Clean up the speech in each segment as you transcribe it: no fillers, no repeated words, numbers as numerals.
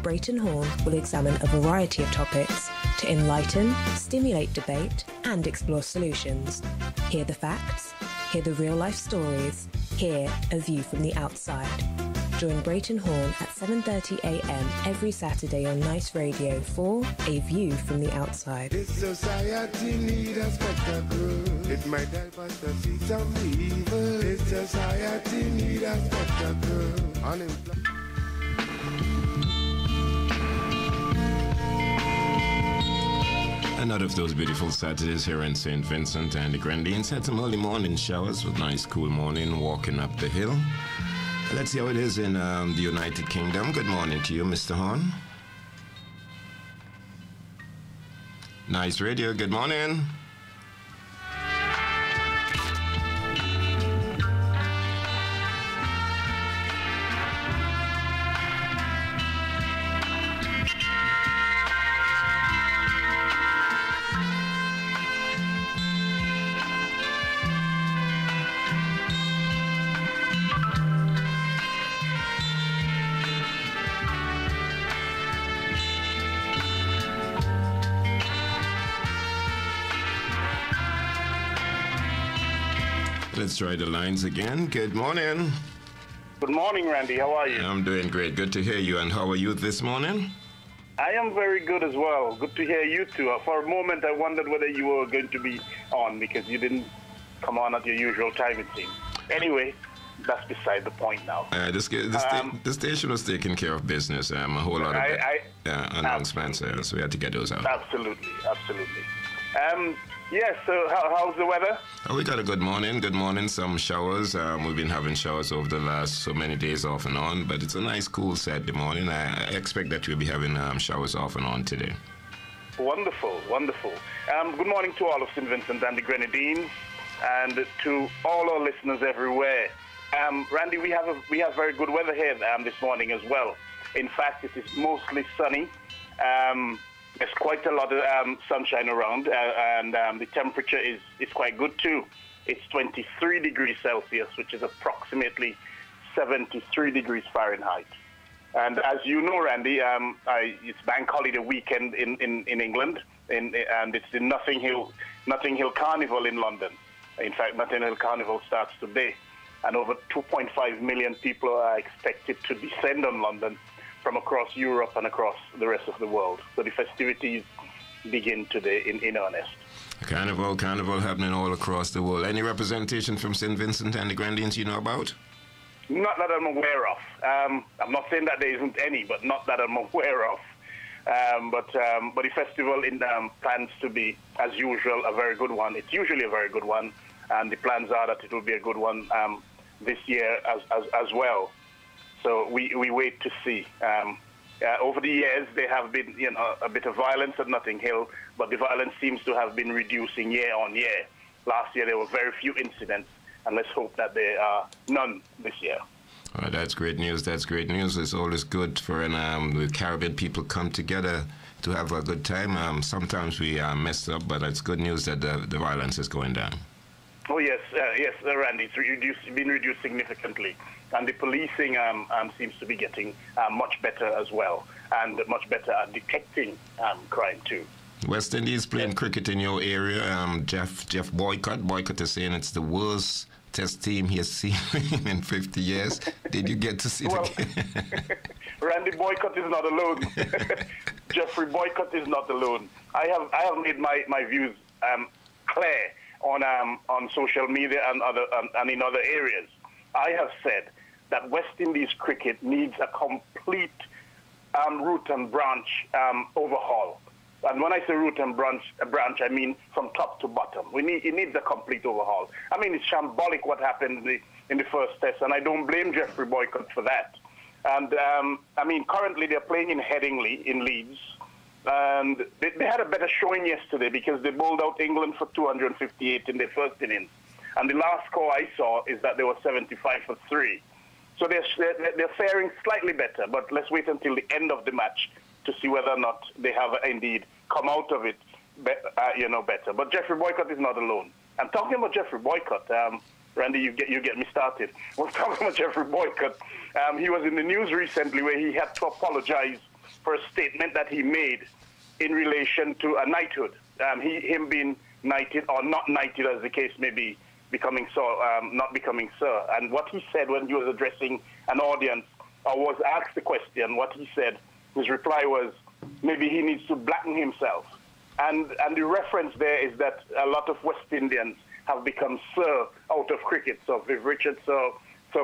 Brereton Horne will examine a variety of topics to enlighten, stimulate debate, and explore solutions. Hear the facts, hear the real-life stories, hear a view from the outside. Join Brereton Horne at 7:30 a.m. every Saturday on NICERADIO for A View from the Outside. This society needs a spectacle. It might help us to see some evil. This society needs a spectacle. Another of those beautiful Saturdays here in St. Vincent and the Grenadines. Had some early morning showers with nice cool morning walking up the hill. Let's see how it is in the United Kingdom. Good morning to you, Mr. Horne. NICERADIO, good morning. Let's try the lines again. Good morning. Good morning, Randy. How are you? I'm doing great. Good to hear you. And how are you this morning? I am very good as well. Good to hear you too. For a moment, I wondered whether you were going to be on because you didn't come on at your usual time, it seems. Anyway, that's beside the point now. The station was taking care of business. A whole lot of announcements, so we had to get those out. Absolutely, absolutely. Yes, so how's the weather? We got a good morning. Good morning, some showers. We've been having showers over the last so many days off and on, but it's a nice cool Saturday morning. I expect that we'll be having showers off and on today. Wonderful, wonderful. Good morning to all of St. Vincent and the Grenadines and to all our listeners everywhere. Randy, we have very good weather here this morning as well. In fact, it is mostly sunny. There's quite a lot of sunshine around, and the temperature is quite good too. It's 23 degrees Celsius, which is approximately 73 degrees Fahrenheit. And as you know, Randy, it's Bank Holiday weekend in England, and it's the Notting Hill Carnival in London. In fact, Notting Hill Carnival starts today, and over 2.5 million people are expected to descend on London from across Europe and across the rest of the world. So the festivities begin today in earnest. Carnival happening all across the world. Any representation from St. Vincent and the Grenadines you know about? Not that I'm aware of. I'm not saying that there isn't any, but not that I'm aware of. But the festival plans to be, as usual, a very good one. It's usually a very good one, and the plans are that it will be a good one this year as well. So we wait to see. Over the years, there have been a bit of violence at Notting Hill, but the violence seems to have been reducing year on year. Last year, there were very few incidents, and let's hope that there are none this year. Oh, that's great news. That's great news. It's always good for the Caribbean people come together to have a good time. Sometimes we mess up, but it's good news that the violence is going down. Oh, yes, Randy. It's been reduced significantly. And the policing seems to be getting much better as well, and much better at detecting crime too. West Indies playing cricket in your area. Jeff Boycott is saying it's the worst test team he has seen in 50 years. Did you get to see it? Randy Boycott is not alone. Jeffrey Boycott is not alone. I have made my views clear on social media and in other areas. I have said that West Indies cricket needs a complete root and branch overhaul. And when I say root and branch, I mean from top to bottom. It needs a complete overhaul. I mean, it's shambolic what happened in the first test, and I don't blame Jeffrey Boycott for that. And, I mean, currently they're playing in Headingley in Leeds, and they had a better showing yesterday because they bowled out England for 258 in their first innings. And the last score I saw is that they were 75 for 3. So they're faring slightly better, but let's wait until the end of the match to see whether or not they have indeed come out of it, better. But Jeffrey Boycott is not alone. And talking about Jeffrey Boycott, Randy, you get me started. We're talking about Jeffrey Boycott. He was in the news recently where he had to apologize for a statement that he made in relation to a knighthood, him being knighted or not knighted, as the case may be, becoming so, not becoming sir. And what he said when he was addressing an audience, or was asked the question, what he said, his reply was, maybe he needs to blacken himself. And the reference there is that a lot of West Indians have become sir out of cricket. So Viv Richards, so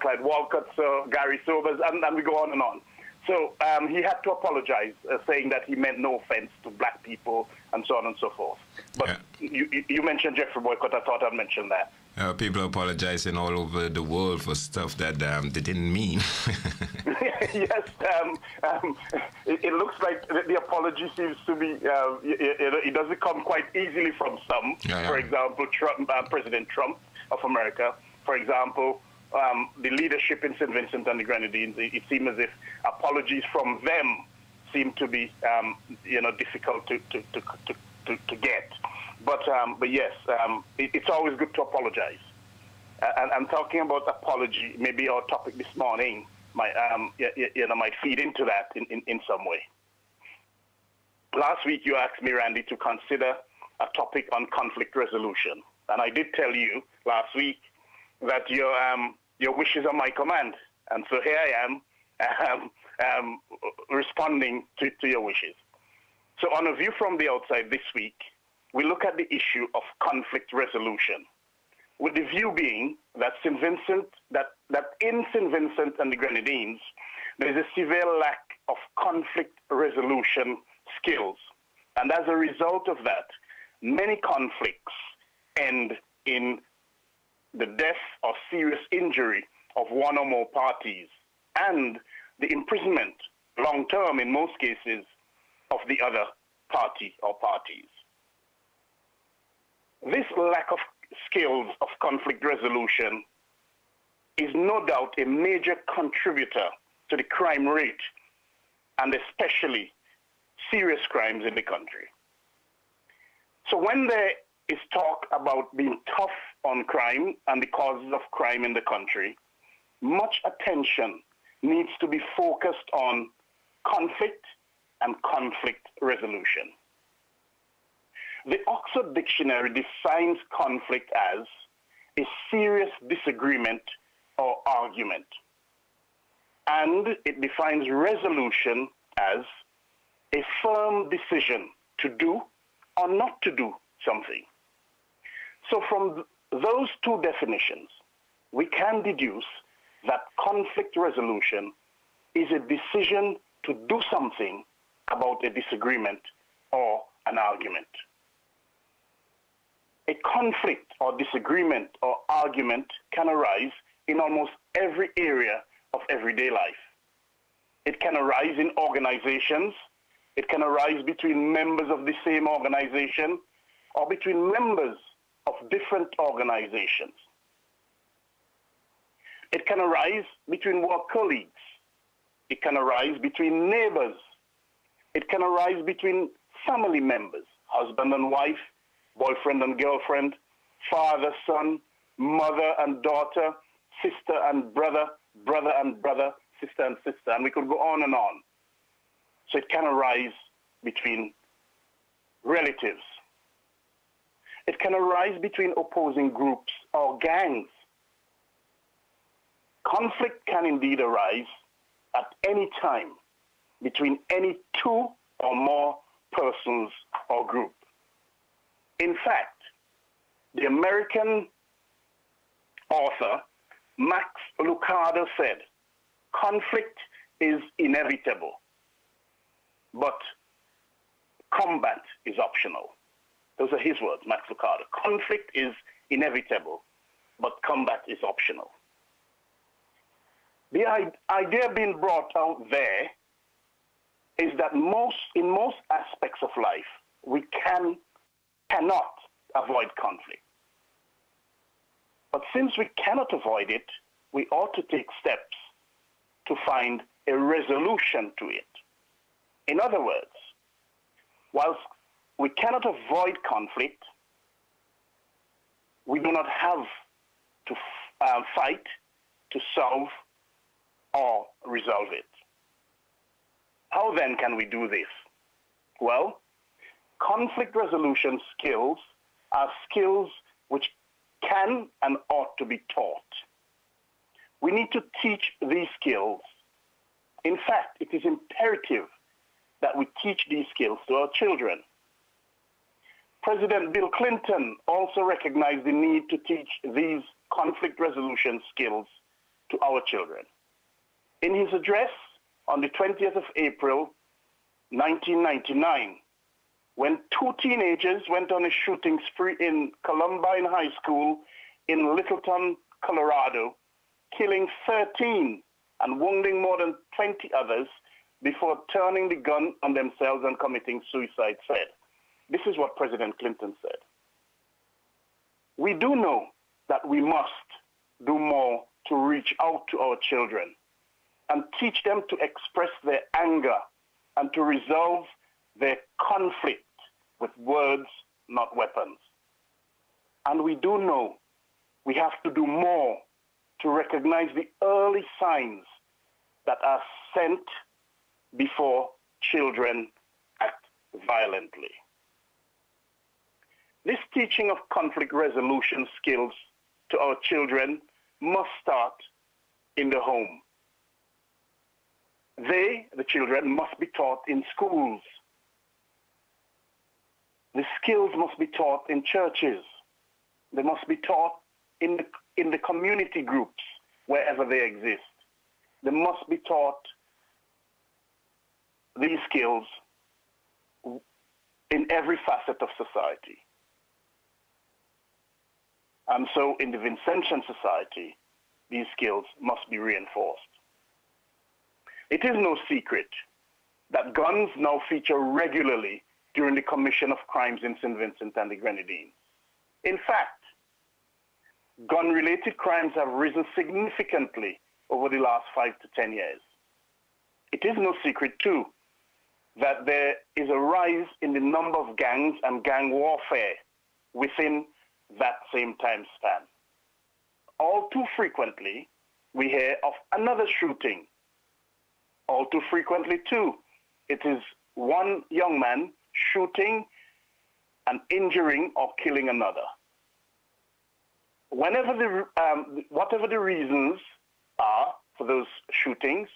Clyde Walcott, so Gary Sobers, and we go on and on. So he had to apologize, saying that he meant no offense to black people and so on and so forth. But you mentioned Jeffrey Boycott. I thought I'd mention that. People apologizing all over the world for stuff that they didn't mean. Yes, it looks like the apology seems to be, it doesn't come quite easily from some. For example, President Trump of America. For example, the leadership in St. Vincent and the Grenadines, it seems as if apologies from them seem to be, difficult to get. But yes, it's always good to apologize. And talking about apology, maybe our topic this morning might feed into that in some way. Last week you asked me, Randy, to consider a topic on conflict resolution, and I did tell you last week that your wishes are my command, and so here I am responding to your wishes. So on a view from the outside this week, we look at the issue of conflict resolution, with the view being that in St. Vincent and the Grenadines, there is a severe lack of conflict resolution skills. And as a result of that, many conflicts end in the death or serious injury of one or more parties and the imprisonment, long-term in most cases, of the other party or parties. This lack of skills of conflict resolution is no doubt a major contributor to the crime rate, and especially serious crimes in the country. So when there is talk about being tough on crime and the causes of crime in the country, much attention needs to be focused on conflict and conflict resolution. The Oxford Dictionary defines conflict as a serious disagreement or argument. And it defines resolution as a firm decision to do or not to do something. So from those two definitions, we can deduce that conflict resolution is a decision to do something about a disagreement or an argument. A conflict or disagreement or argument can arise in almost every area of everyday life. It can arise in organizations. It can arise between members of the same organization or between members of different organizations. It can arise between work colleagues. It can arise between neighbors. It can arise between family members, husband and wife, boyfriend and girlfriend, father, son, mother and daughter, sister and brother, brother and brother, sister and sister, and we could go on and on. So it can arise between relatives. It can arise between opposing groups or gangs. Conflict can indeed arise at any time between any two or more persons or group. In fact, the American author Max Lucado said, conflict is inevitable, but combat is optional. Those are his words, Max Lucado. Conflict is inevitable, but combat is optional. The idea being brought out there is that in most aspects of life, we cannot avoid conflict. But since we cannot avoid it, we ought to take steps to find a resolution to it. In other words, whilst we cannot avoid conflict, we do not have to fight to solve or resolve it. How then can we do this? Well, conflict resolution skills are skills which can and ought to be taught. We need to teach these skills. In fact, it is imperative that we teach these skills to our children. President Bill Clinton also recognized the need to teach these conflict resolution skills to our children. In his address on the 20th of April, 1999, when two teenagers went on a shooting spree in Columbine High School in Littleton, Colorado, killing 13 and wounding more than 20 others before turning the gun on themselves and committing suicide, said. This is what President Clinton said. We do know that we must do more to reach out to our children and teach them to express their anger and to resolve their conflict with words, not weapons. And we do know we have to do more to recognize the early signs that are sent before children act violently. This teaching of conflict resolution skills to our children must start in the home. They, the children, must be taught in schools. The skills must be taught in churches. They must be taught in the community groups wherever they exist. They must be taught these skills in every facet of society. And so in the Vincentian society, these skills must be reinforced. It is no secret that guns now feature regularly during the commission of crimes in St. Vincent and the Grenadines. In fact, gun-related crimes have risen significantly over the last 5 to 10 years. It is no secret, too, that there is a rise in the number of gangs and gang warfare within that same time span. All too frequently, we hear of another shooting. All too frequently, too, it is one young man shooting and injuring or killing another. Whatever the reasons are for those shootings,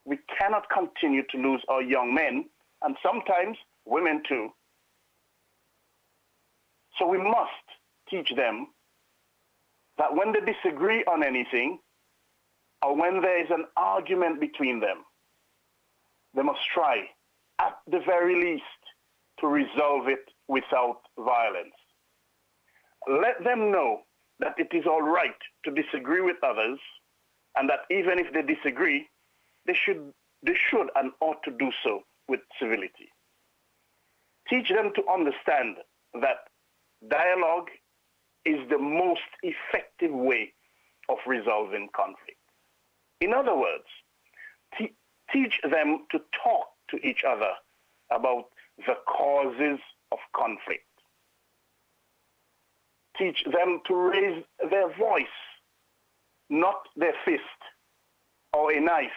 we cannot continue to lose our young men, and sometimes women too. So we must teach them that when they disagree on anything, or when there is an argument between them, they must try, at the very least, to resolve it without violence. Let them know that it is all right to disagree with others, and that even if they disagree, they should and ought to do so with civility. Teach them to understand that dialogue is the most effective way of resolving conflict. In other words, teach them to talk to each other about the causes of conflict. Teach them to raise their voice, not their fist, or a knife,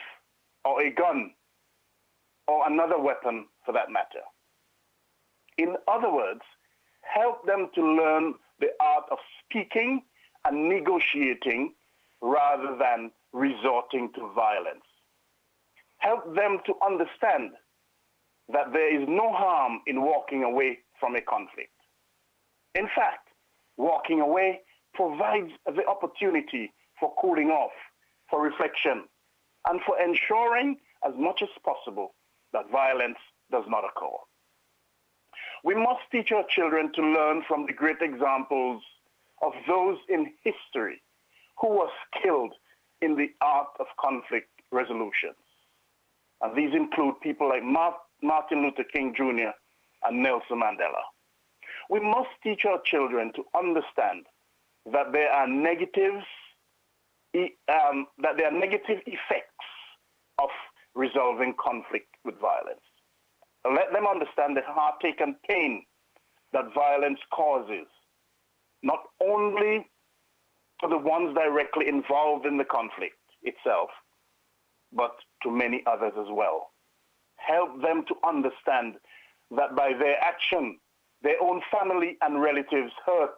or a gun, or another weapon for that matter. In other words, help them to learn the art of speaking and negotiating rather than resorting to violence. Help them to understand that there is no harm in walking away from a conflict. In fact, walking away provides the opportunity for cooling off, for reflection, and for ensuring as much as possible that violence does not occur. We must teach our children to learn from the great examples of those in history who were skilled in the art of conflict resolution. And these include people like Martin Luther King Jr. and Nelson Mandela. We must teach our children to understand that there are negative effects of resolving conflict with violence. Let them understand the heartache and pain that violence causes, not only to the ones directly involved in the conflict itself, but to many others as well. help them to understand that by their action, their own family and relatives hurt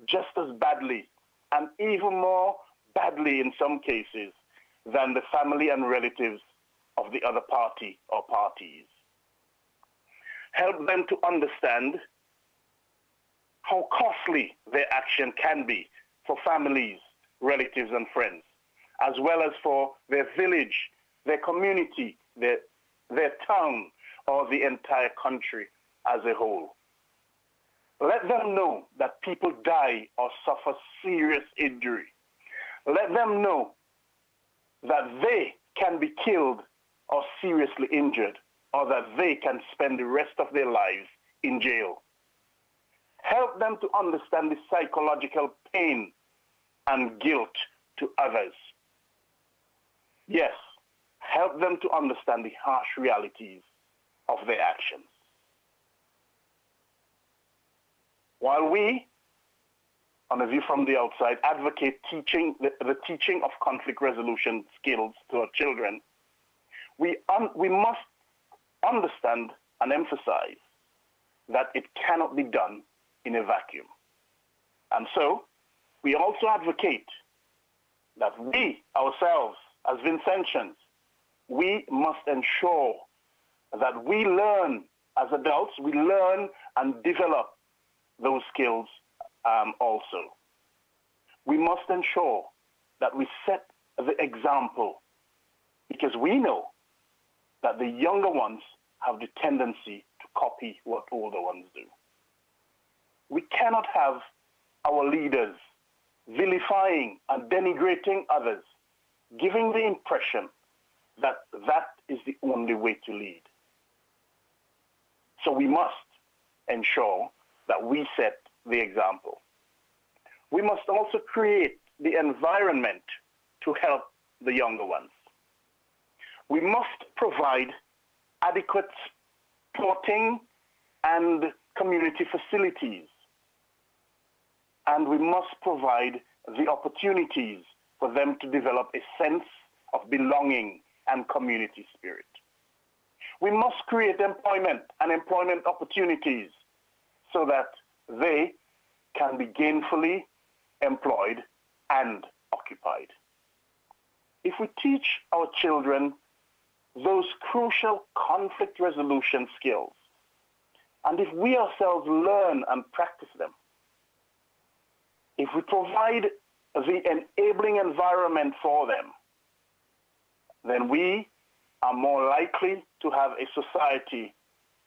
just as badly, and even more badly in some cases, than the family and relatives of the other party or parties. Help them to understand how costly their action can be for families, relatives, and friends, as well as for their village, their community, their town, or the entire country as a whole. Let them know that people die or suffer serious injury. Let them know that they can be killed or seriously injured, or that they can spend the rest of their lives in jail. Help them to understand the psychological pain and guilt to others. Yes, help them to understand the harsh realities of their actions. While we, on A View from the Outside, advocate the teaching of conflict resolution skills to our children, we must understand and emphasize that it cannot be done in a vacuum. And so, we also advocate that we, ourselves, as Vincentians, we must ensure that we learn, as adults, we learn and develop those skills also. We must ensure that we set the example, because we know that the younger ones have the tendency to copy what older ones do. We cannot have our leaders vilifying and denigrating others, giving the impression that that is the only way to lead. So we must ensure that we set the example. We must also create the environment to help the younger ones. We must provide adequate sporting and community facilities. And we must provide the opportunities for them to develop a sense of belonging and community spirit. We must create employment and employment opportunities so that they can be gainfully employed and occupied. If we teach our children those crucial conflict resolution skills, and if we ourselves learn and practice them, if we provide the enabling environment for them, then we are more likely to have a society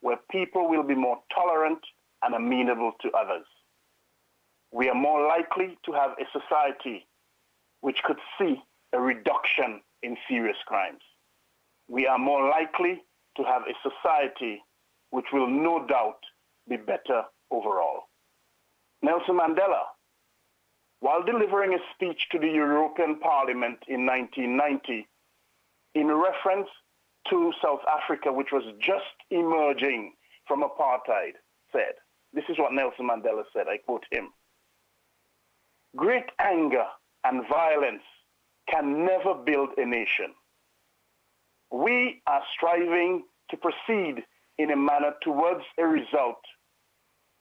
where people will be more tolerant and amenable to others. We are more likely to have a society which could see a reduction in serious crimes. We are more likely to have a society which will no doubt be better overall. Nelson Mandela, while delivering a speech to the European Parliament in 1990, in reference to South Africa, which was just emerging from apartheid, said, this is what Nelson Mandela said, I quote him, "Great anger and violence can never build a nation. We are striving to proceed in a manner towards a result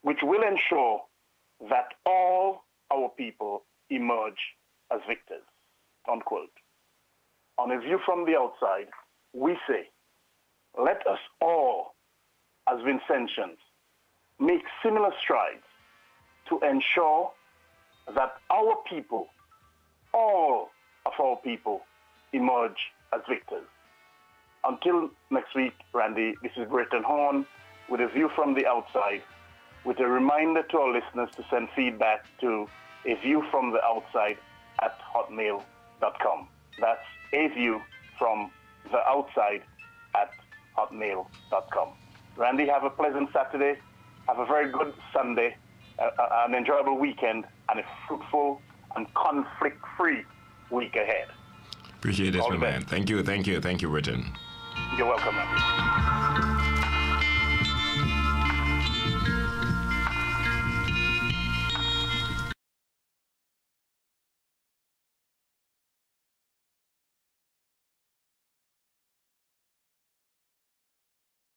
which will ensure that all our people emerge as victors," unquote. On A View from the Outside, we say, let us all, as Vincentians, make similar strides to ensure that our people, all of our people, emerge as victors. Until next week, Randy, this is Brereton Horne with A View from the Outside, with a reminder to our listeners to send feedback to aviewfromtheoutside@hotmail.com. That's aviewfromtheoutside@hotmail.com. Randy, have a pleasant Saturday. Have a very good Sunday, an enjoyable weekend, and a fruitful and conflict-free week ahead. Appreciate this, my man. Thank you, Brereton. You're welcome, man.